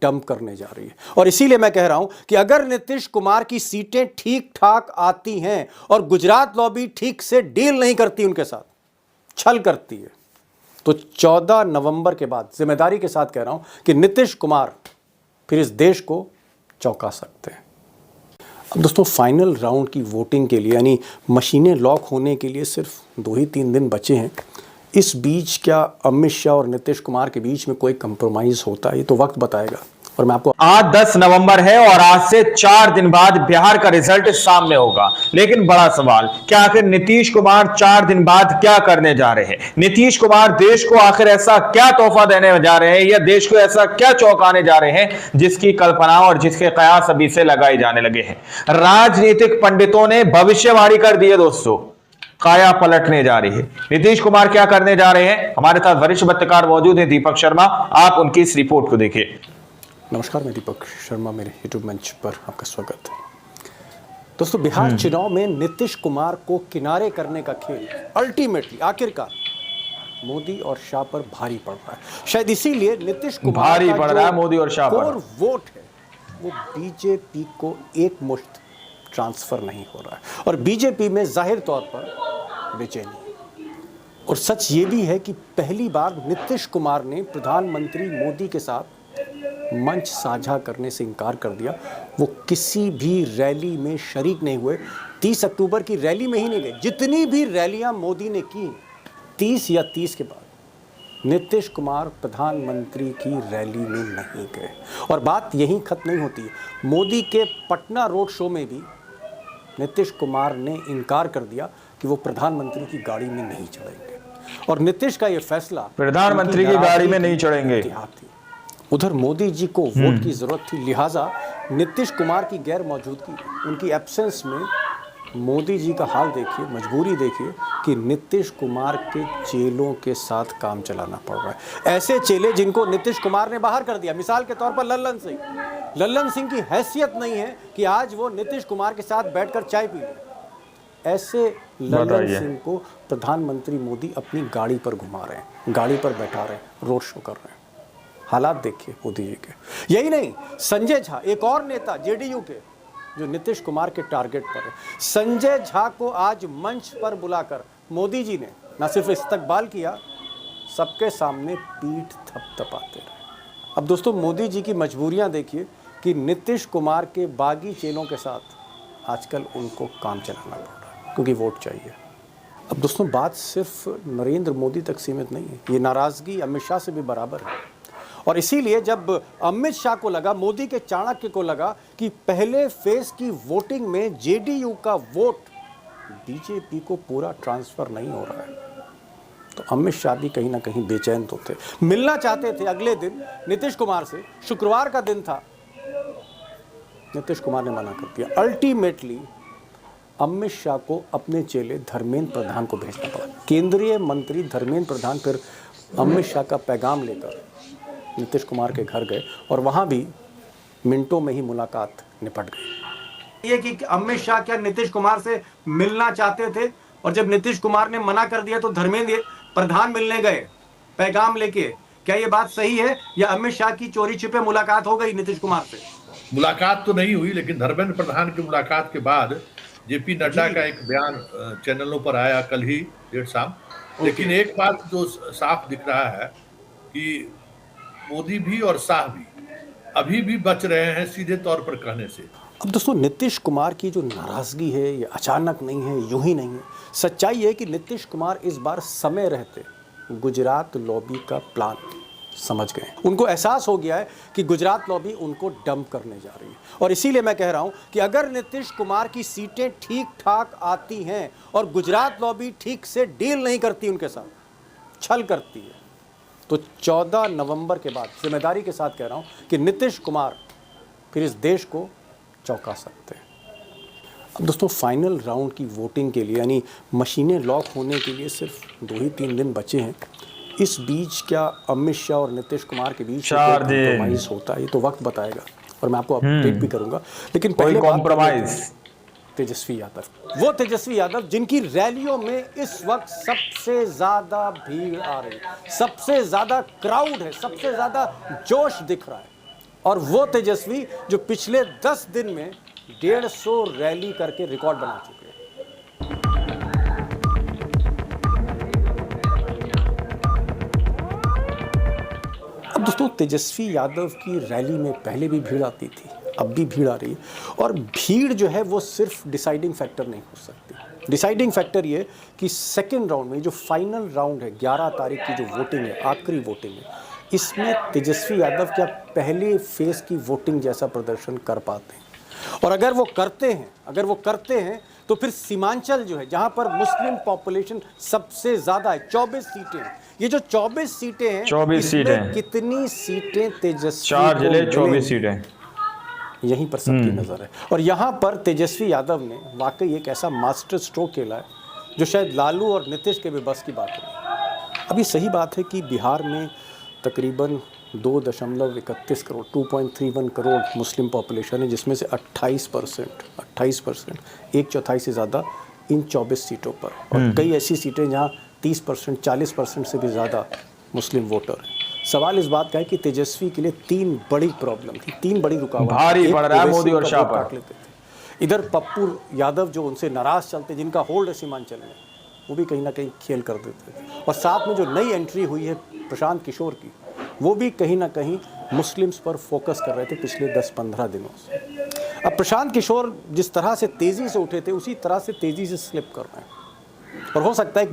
Dump करने जा रही है। और इसीलिए मैं कह रहा हूं कि अगर नीतीश कुमार की सीटें ठीक ठाक आती हैं और गुजरात लॉबी ठीक से डील नहीं करती, उनके साथ छल करती है, तो 14 नवंबर के बाद जिम्मेदारी के साथ कह रहा हूं कि नीतीश कुमार फिर इस देश को चौंका सकते हैं। अब दोस्तों, फाइनल राउंड की वोटिंग के लिए यानी मशीनें लॉक होने के लिए सिर्फ 2 ही 3 दिन बचे हैं। इस बीच क्या अमित शाह और नीतीश कुमार के बीच में कोई कंप्रोमाइज होता है, ये तो वक्त बताएगा। और मैं आपको आज 10 नवंबर है और आज से 4 दिन बाद बिहार का रिजल्ट सामने होगा। लेकिन बड़ा सवाल, क्या आखिर नीतीश कुमार 4 दिन बाद क्या करने जा रहे हैं? नीतीश कुमार देश को आखिर ऐसा क्या तोहफा देने जा रहे हैं, या देश को ऐसा क्या चौंकाने जा रहे हैं जिसकी कल्पना और जिसके कयास अभी से लगाए जाने लगे हैं। राजनीतिक पंडितों ने भविष्यवाणी कर दी है दोस्तों, काया पलटने जा रही है। नीतीश कुमार क्या करने जा रहे हैं? हमारे साथ वरिष्ठ पत्रकार मौजूद हैं, दीपक शर्मा। आप उनकी इस रिपोर्ट को देखिए। नमस्कार, मैं दीपक शर्मा, मेरे यूट्यूब मंच पर आपका स्वागत है। दोस्तों, बिहार चुनाव में नीतीश कुमार को किनारे करने का खेल अल्टीमेटली आखिरकार मोदी और शाह पर भारी पड़ रहा है। शायद इसीलिए नीतीश कुमार भारी पड़ रहा है मोदी और शाह पर। और वोट है वो बीजेपी को एक मुश्त ट्रांसफर नहीं हो रहा है और बीजेपी में जाहिर तौर पर बेचैनी। और सच ये भी है कि पहली बार नीतीश कुमार ने प्रधानमंत्री मोदी के साथ मंच साझा करने से इनकार कर दिया। वो किसी भी रैली में शरीक नहीं हुए। 30 अक्टूबर की रैली में ही नहीं गए। जितनी भी रैलियां मोदी ने की, 30 या 30 के बाद नीतीश कुमार प्रधानमंत्री की रैली में नहीं गए। और बात यहीं खत्म नहीं होती है। मोदी के पटना रोड शो में भी नीतीश कुमार ने इनकार कर दिया कि वो प्रधानमंत्री की गाड़ी में नहीं चढ़ेंगे। और नीतीश का ये फैसला, प्रधानमंत्री की गाड़ी में नहीं चढ़ेंगे, उधर मोदी जी को वोट की जरूरत थी, लिहाजा नीतीश कुमार की गैर मौजूदगी, उनकी एब्सेंस में मोदी जी का हाल देखिए, मजबूरी देखिए कि नीतीश कुमार के चेलों के साथ काम चलाना पड़ रहा है। ऐसे चेले जिनको नीतीश कुमार ने बाहर कर दिया। मिसाल के तौर पर लल्लन सिंह की हैसियत नहीं है कि आज वो नीतीश कुमार के साथ बैठकर चाय पी ले। ऐसे लल्लन सिंह को प्रधानमंत्री मोदी अपनी गाड़ी पर घुमा रहे हैं, गाड़ी पर बैठा रहे हैं, रोड शो कर रहे हैं। हालात देखिए मोदी जी के। यही नहीं, संजय झा, एक और नेता जेडीयू के जो नीतीश कुमार के टारगेट पर है, संजय झा को आज मंच पर बुलाकर मोदी जी ने न सिर्फ इस्तकबाल किया, सबके सामने पीठ थपथपाते रहे। अब दोस्तों, मोदी जी की मजबूरियां देखिए कि नीतीश कुमार के बागी चेलों के साथ आजकल उनको काम चलाना पड़ रहा है क्योंकि वोट चाहिए। अब दोस्तों, बात सिर्फ नरेंद्र मोदी तक सीमित नहीं है, ये नाराजगी अमित शाह से भी बराबर है। और इसीलिए जब अमित शाह को लगा, मोदी के चाणक्य को लगा कि पहले फेज की वोटिंग में जेडीयू का वोट बीजेपी को पूरा ट्रांसफर नहीं हो रहा है, तो अमित शाह भी कहीं ना कहीं बेचैन तो थे, मिलना चाहते थे अगले दिन नीतीश कुमार से। शुक्रवार का दिन था, नीतीश कुमार ने मना कर दिया। अल्टीमेटली अमित शाह को अपने चेले धर्मेंद्र प्रधान को भेजना पड़ा। केंद्रीय मंत्री धर्मेंद्र प्रधान फिर अमित शाह का पैगाम लेकर नीतीश कुमार के घर गए और वहां भी मिनटों में ही मुलाकात निपट गई। ये कि अमित शाह क्या नीतीश कुमार से मिलना चाहते थे, और जब नीतीश कुमार ने मना कर दिया तो धर्मेंद्र प्रधान मिलने गए पैगाम लेके। क्या ये बात सही है, या अमित शाह की चोरी छिपे मुलाकात हो गई नीतीश कुमार से? मुलाकात तो नहीं हुई, लेकिन धर्मेंद्र प्रधान की मुलाकात के बाद जेपी नड्डा का एक बयान चैनलों पर आया कल ही देर शाम। लेकिन एक बात जो साफ दिख रहा है कि मोदी भी और शाह भी अभी भी बच रहे हैं सीधे तौर पर कहने से। अब दोस्तों, नीतीश कुमार की जो नाराजगी है ये अचानक नहीं है, यूं ही नहीं है। सच्चाई है कि नीतीश कुमार इस बार समय रहते गुजरात लॉबी का प्लान समझ गए। उनको एहसास हो गया है कि गुजरात लॉबी उनको डंप करने जा रही है। और इसीलिए मैं कह रहा हूं कि अगर नीतीश कुमार की सीटें ठीक ठाक आती हैं और गुजरात लॉबी ठीक से डील नहीं करती, उनके साथ छल करती है, तो 14 नवंबर के बाद जिम्मेदारी के साथ कह रहा हूं कि नीतीश कुमार फिर इस देश को चौंका सकते हैं। अब दोस्तों, फाइनल राउंड की वोटिंग के लिए यानी मशीनें लॉक होने के लिए सिर्फ 2 ही 3 दिन बचे हैं। इस बीच क्या अमित शाह और नीतीश कुमार के बीच कॉम्प्रोमाइज होता है, ये तो वक्त बताएगा और मैं आपको अपडेट भी करूंगा। लेकिन पहले कॉम्प्रोमाइज तेजस्वी यादव, वो तेजस्वी यादव जिनकी रैलियों में इस वक्त सबसे ज्यादा भीड़ आ रही है, सबसे ज्यादा क्राउड है, सबसे ज्यादा जोश दिख रहा है। और वो तेजस्वी जो पिछले 10 दिन में 150 रैली करके रिकॉर्ड बना चुके हैं। अब दोस्तों, तेजस्वी यादव की रैली में पहले भी भीड़ आती थी, अब भी भीड़ आ रही है, और भीड़ जो है वो सिर्फ डिसाइडिंग फैक्टर नहीं हो सकती। डिसाइडिंग फैक्टर ये कि सेकेंड राउंड में जो फाइनल राउंड है, 11 तारीख की जो वोटिंग है, आखिरी वोटिंग है, इसमें तेजस्वी यादव क्या पहले फेज की वोटिंग जैसा प्रदर्शन कर पाते हैं? और अगर वो करते हैं तो फिर सीमांचल जो है, जहां पर मुस्लिम पॉपुलेशन सबसे ज्यादा है, 24 सीटें हैं। ये जो 24 सीटें हैं, 24 सीटें, कितनी सीटें तेजस्वी 4 जिले 24 सीटें, यहीं पर सबकी नजर है। और यहाँ पर तेजस्वी यादव ने वाकई एक ऐसा मास्टर स्ट्रोक खेला है जो शायद लालू और नीतीश के भी बस की बात है। अभी सही बात है कि बिहार में तकरीबन 2.31 करोड़ 2.31 करोड़ मुस्लिम पॉपुलेशन है, जिसमें से 28%, एक चौथाई से ज़्यादा इन 24 सीटों पर, और कई ऐसी सीटें जहाँ 30%, 40% से भी ज़्यादा मुस्लिम वोटर हैं। सवाल इस बात का है कि तेजस्वी के लिए 3 बड़ी प्रॉब्लम थी, 3 बड़ी रुकावट भारी पड़ रहा है मोदी और शाह पर। इधर पप्पू यादव जो उनसे नाराज चलते, जिनका होल्ड है सीमांचल में, वो भी कहीं ना कहीं खेल कर देते थे। और साथ में जो नई एंट्री हुई है प्रशांत किशोर की, वो भी कहीं ना कहीं मुस्लिम्स पर फोकस कर रहे थे पिछले 10-15 दिनों से। अब प्रशांत किशोर जिस तरह से तेज़ी से उठे थे, उसी तरह से तेज़ी से स्लिप कर रहे हैं। और हो सकता है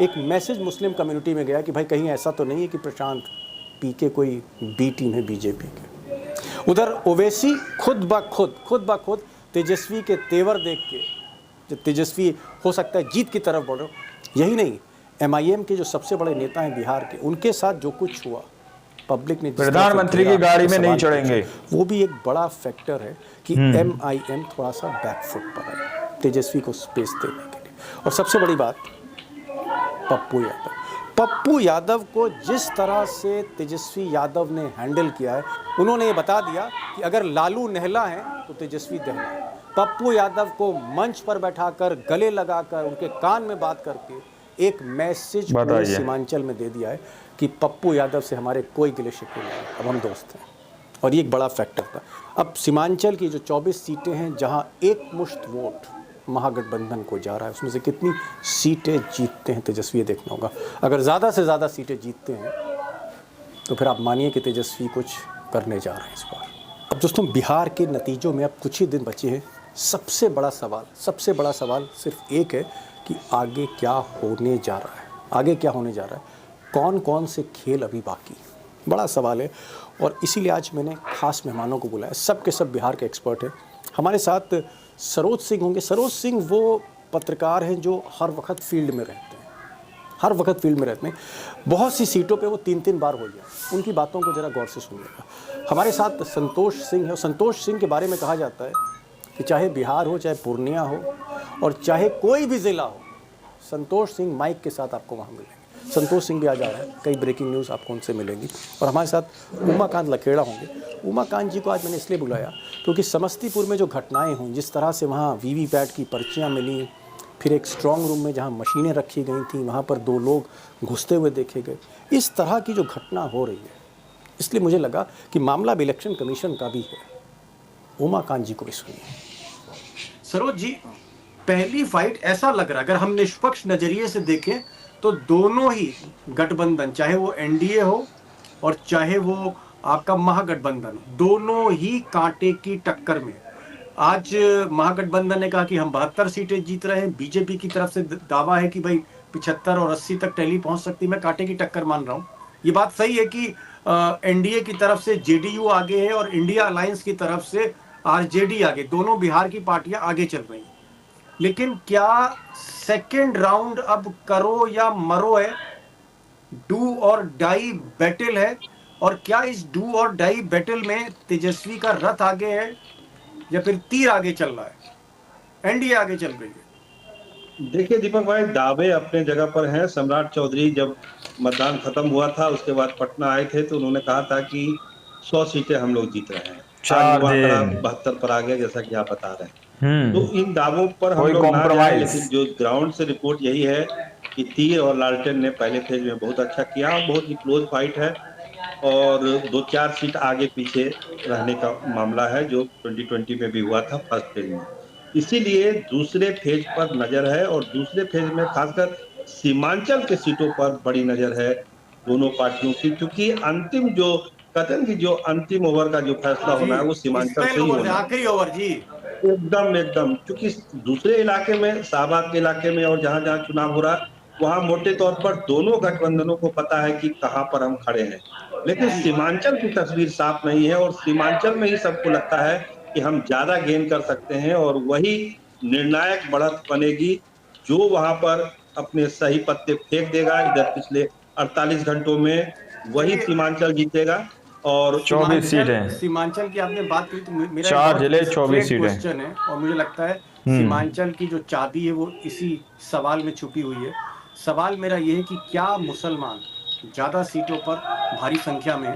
एक मैसेज मुस्लिम कम्युनिटी में गया कि भाई कहीं ऐसा तो नहीं है कि प्रशांत पीके कोई बी टीम है बीजेपी के। उधर ओवैसी खुद ब खुद तेजस्वी के तेवर देख के, जब तेजस्वी हो सकता है जीत की तरफ बढ़ रहे हो, यही नहीं, MIM के जो सबसे बड़े नेता हैं बिहार के, उनके साथ जो कुछ हुआ, पब्लिक ने प्रधानमंत्री की गाड़ी में नहीं चढ़ेंगे, वो भी एक बड़ा फैक्टर है कि MIM थोड़ा सा बैकफुट पर है तेजस्वी को स्पेस देने के लिए। और सबसे बड़ी बात, पप्पू यादव को जिस तरह से तेजस्वी यादव ने हैंडल किया है, उन्होंने ये बता दिया कि अगर लालू नहला है तो तेजस्वी दहला है। पप्पू यादव को मंच पर बैठाकर, गले लगाकर, उनके कान में बात करके एक मैसेज सीमांचल में दे दिया है कि पप्पू यादव से हमारे कोई गिले शिकवे नहीं, अब हम दोस्त हैं। और ये एक बड़ा फैक्टर था। अब सीमांचल की जो 24 सीटें हैं, जहां एक मुश्त वोट महागठबंधन को जा रहा है, उसमें से कितनी सीटें जीतते हैं तेजस्वी, ये देखना होगा। अगर ज़्यादा से ज़्यादा सीटें जीतते हैं तो फिर आप मानिए कि तेजस्वी कुछ करने जा रहे हैं इस बार। अब दोस्तों, बिहार के नतीजों में अब कुछ ही दिन बचे हैं। सबसे बड़ा सवाल सिर्फ एक है कि आगे क्या होने जा रहा है, कौन कौन से खेल अभी बाकी, बड़ा सवाल है। और इसीलिए आज मैंने खास मेहमानों को बुलाया, सब के सब बिहार के एक्सपर्ट हैं। हमारे साथ सरोज सिंह होंगे। सरोज सिंह वो पत्रकार हैं जो हर वक्त फील्ड में रहते हैं, बहुत सी सीटों पे वो 3-3 बार हो गया। उनकी बातों को ज़रा गौर से सुनिएगा। हमारे साथ संतोष सिंह है। संतोष सिंह के बारे में कहा जाता है कि चाहे बिहार हो, चाहे पूर्णिया हो, और चाहे कोई भी ज़िला हो, संतोष सिंह माइक के साथ आपको वहाँ मिलेंगे। संतोष सिंह भी आ जा रहे हैं, कई ब्रेकिंग न्यूज़ आपको उनसे मिलेंगी। और हमारे साथ उमाकांत लखेड़ा होंगे। उमाकांत जी को आज मैंने इसलिए बुलाया क्योंकि समस्तीपुर में जो घटनाएं हुई, जिस तरह से वहाँ वीवीपैट की पर्चियाँ मिली, फिर एक स्ट्रांग रूम में जहाँ मशीनें रखी गई थी, वहाँ पर 2 लोग घुसते हुए देखे गए, इस तरह की जो घटना हो रही है, इसलिए मुझे लगा कि मामला अब इलेक्शन कमीशन का भी है। उमाकांत जी को भी सुनिए। सरोज जी, पहली फाइट ऐसा लग रहा है, अगर हम निष्पक्ष नजरिए से देखें तो दोनों ही गठबंधन, चाहे वो एनडीए हो और चाहे वो आपका महागठबंधन, दोनों ही कांटे की टक्कर में। आज महागठबंधन ने कहा कि हम 72 सीटें जीत रहे हैं। बीजेपी की तरफ से दावा है कि भाई 75 और 80 तक टैली पहुंच सकती। मैं कांटे की टक्कर मान रहा हूं। ये बात सही है कि एनडीए की तरफ से जेडीयू आगे है और इंडिया अलायंस की तरफ से आरजेडी आगे, दोनों बिहार की पार्टियां आगे चल रही हैं। लेकिन क्या सेकेंड राउंड अब करो या मरो है, डू और डाई बैटल है? और क्या इस डू और डाई बैटल में तेजस्वी का रथ आगे है या फिर तीर आगे चल रहा है, एनडीए आगे चल रही है? देखिए दीपक भाई, दावे अपने जगह पर हैं। सम्राट चौधरी जब मतदान खत्म हुआ था, उसके बाद पटना आए थे तो उन्होंने कहा था कि 100 सीटें हम लोग जीत रहे हैं। 72 पर आ गया, जैसा कि आप बता रहे हैं। तो इन दावों पर हम लोग ना जाए, लेकिन जो ग्राउंड से रिपोर्ट यही है कि तीर और लालटेन ने पहले फेज में बहुत अच्छा किया और बहुत ही क्लोज फाइट है। और 2-4 सीट आगे पीछे रहने का मामला है, जो 2020 में भी हुआ था फर्स्ट फेज में। इसीलिए दूसरे फेज पर नजर है, और दूसरे फेज में खासकर सीमांचल के सीटों पर बड़ी नजर है दोनों पार्टियों की, क्योंकि अंतिम जो कथन की जो अंतिम ओवर का जो फैसला होना है वो सीमांचल से ही होना है। आखिरी ओवर जी। एकदम, क्योंकि दूसरे इलाके में, शाहबाद के इलाके में और जहां जहां चुनाव हो रहा है, वहां मोटे तौर पर दोनों गठबंधनों को पता है कि कहां पर हम खड़े हैं। लेकिन सीमांचल की तस्वीर साफ नहीं है, और सीमांचल में ही सबको लगता है कि हम ज्यादा गेन कर सकते हैं, और वही निर्णायक बढ़त बनेगी जो वहां पर अपने सही पत्ते फेंक देगा। इधर पिछले 48 घंटों में वही सीमांचल जीतेगा। और 24 सीटें, सीमांचल की आपने बात की तो मेरा 4 जिले 24 सीटें क्वेश्चन है, और मुझे लगता है सीमांचल की जो चाबी है वो इसी सवाल में छुपी हुई है। सवाल मेरा ये है कि क्या मुसलमान ज़्यादा सीटों पर भारी संख्या में,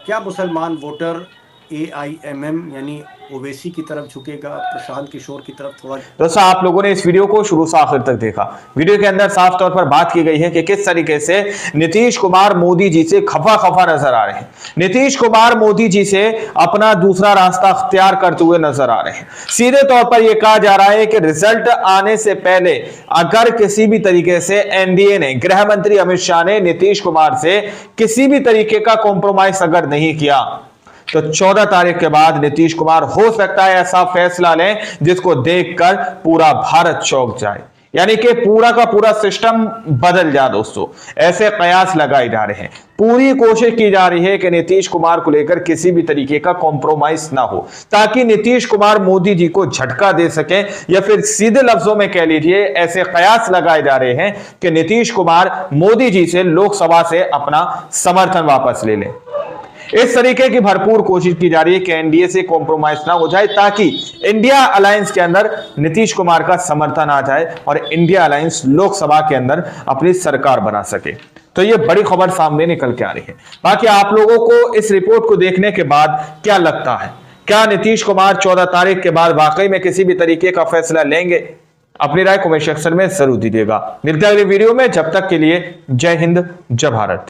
क्या मुसलमान वोटर AIMM यानी ओवैसी की तरफ झुकेगा, प्रशांत किशोर की तरफ थोड़ा? दोस्तों, आप लोगों ने इस वीडियो को शुरू से आखिर तक देखा। वीडियो के अंदर साफ तौर पर बात की गई है कि किस तरीके से नीतीश कुमार मोदी जी से खफा नजर आ रहे हैं। नीतीश कुमार मोदी जी से अपना दूसरा रास्ता अख्तियार करते हुए नजर आ रहे हैं। सीधे तौर पर यह कहा जा रहा है कि रिजल्ट आने से पहले अगर किसी भी तरीके से NDA ने, गृह मंत्री अमित शाह ने नीतीश कुमार से किसी भी तरीके का कॉम्प्रोमाइज अगर नहीं किया, तो 14 तारीख के बाद नीतीश कुमार हो सकता है ऐसा फैसला लें जिसको देखकर पूरा भारत चौंक जाए, यानी कि पूरा का पूरा सिस्टम बदल जाए। दोस्तों, ऐसे कयास लगाए जा रहे हैं, पूरी कोशिश की जा रही है कि नीतीश कुमार को लेकर किसी भी तरीके का कॉम्प्रोमाइज ना हो, ताकि नीतीश कुमार मोदी जी को झटका दे सके, या फिर सीधे लफ्जों में कह लीजिए ऐसे कयास लगाए जा रहे हैं कि नीतीश कुमार मोदी जी से लोकसभा से अपना समर्थन वापस ले लें। इस तरीके की भरपूर कोशिश की जा रही है कि NDA से कॉम्प्रोमाइज ना हो जाए, ताकि इंडिया अलायंस के अंदर नीतीश कुमार का समर्थन आ जाए और इंडिया अलायंस लोकसभा के अंदर अपनी सरकार बना सके। तो ये बड़ी खबर सामने निकल के आ रही है। बाकी आप लोगों को इस रिपोर्ट को देखने के बाद क्या लगता है? क्या नीतीश कुमार 14 तारीख के बाद वाकई में किसी भी तरीके का फैसला लेंगे? अपनी राय कमेंट सेक्शन में जरूर दीजिएगा। मिलते हैं अगली वीडियो में, जब तक के लिए जय हिंद, जय भारत।